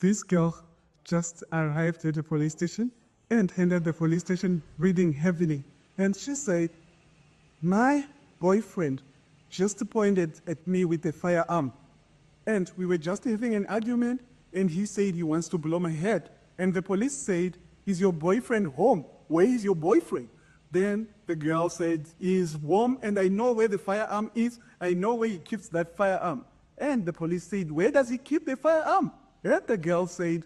This girl just arrived at the police station and entered the police station breathing heavily. And she said, my boyfriend just pointed at me with a firearm. And we were just having an argument, and he said he wants to blow my head. And the police said, is your boyfriend home? Where is your boyfriend? Then the girl said, he is home, and I know where the firearm is. I know where he keeps that firearm. And the police said, where does he keep the firearm? And the girl said,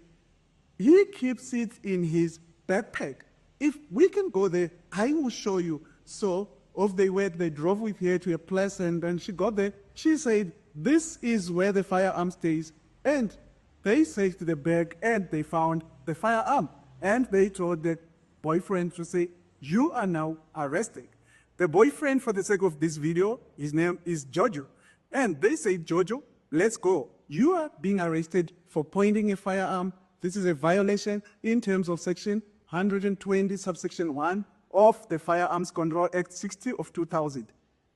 he keeps it in his backpack. If we can go there, I will show you. So off they went, they drove with her to a place, and then she got there. She said, this is where the firearm stays. And they searched the bag, and they found the firearm. And they told the boyfriend to say, you are now arrested. The boyfriend, for the sake of this video, his name is Jojo. And they say, Jojo, let's go. You are being arrested for pointing a firearm. This is a violation in terms of section 120 subsection 1 of the Firearms Control Act 60 of 2000.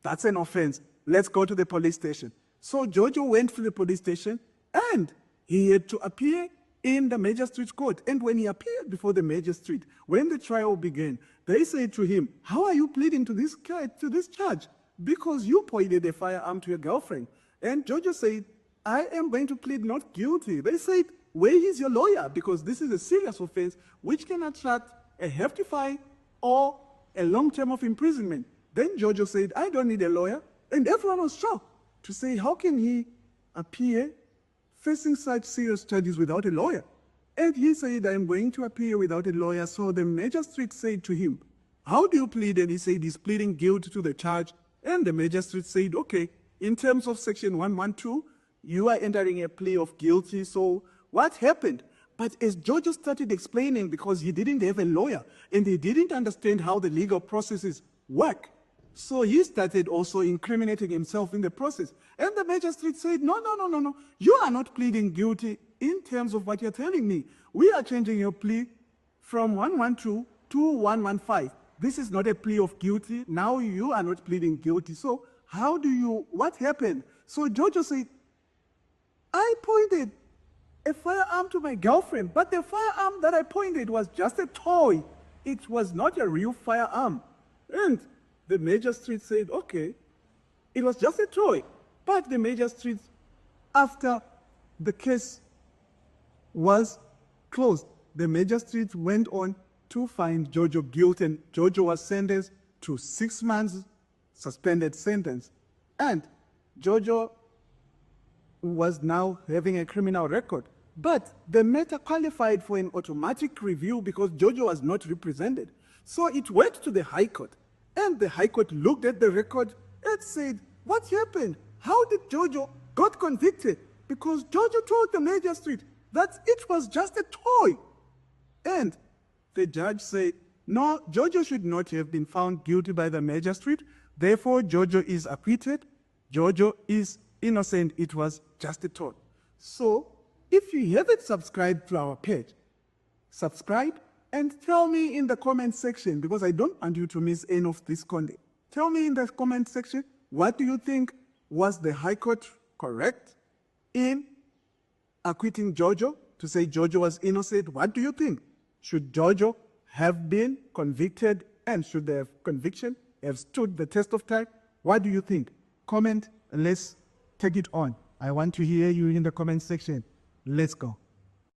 That's an offense. Let's go to the police station. So Jojo went to the police station, and he had to appear in the magistrate court. And when he appeared before the magistrate, when the trial began, they said to him, how are you pleading to this charge? Because you pointed a firearm to your girlfriend. And Jojo said, I am going to plead not guilty. They said, where is your lawyer? Because this is a serious offense which can attract a hefty fine or a long term of imprisonment. Then Jojo said, I don't need a lawyer. And everyone was shocked to say, how can he appear facing such serious charges without a lawyer? And he said, I am going to appear without a lawyer. So the magistrate said to him, how do you plead? And he said, he's pleading guilty to the charge. And the magistrate said, okay, in terms of section 112, you are entering a plea of guilty. So what happened? But as Jojo started explaining, because he didn't have a lawyer and he didn't understand how the legal processes work, so he started also incriminating himself in the process. And the magistrate said, no. You are not pleading guilty in terms of what you're telling me. We are changing your plea from 112 to 115. This is not a plea of guilty. Now you are not pleading guilty. So what happened? So Jojo said, I pointed a firearm to my girlfriend, but the firearm that I pointed was just a toy. It was not a real firearm. And the magistrate said, okay, it was just a toy. But the magistrate, after the case was closed, the magistrate went on to find Jojo guilty, and Jojo was sentenced to 6 months suspended sentence. And Jojo was now having a criminal record. But the matter qualified for an automatic review because Jojo was not represented. So it went to the High Court. And the High Court looked at the record and said, what happened? How did Jojo got convicted? Because Jojo told the magistrate that it was just a toy. And the judge said, no, Jojo should not have been found guilty by the magistrate. Therefore, Jojo is acquitted. Jojo is innocent. It was just a toy. So if you haven't subscribed to our page, subscribe and tell me in the comment section, because I don't want you to miss any of this content. Tell me in the comment section, what do you think? Was the High Court correct in acquitting Jojo, to say Jojo was innocent? What do you think? Should Jojo have been convicted, and should the conviction have stood the test of time? What do you think? Comment and let's take it on. I want to hear you in the comment section. Let's go.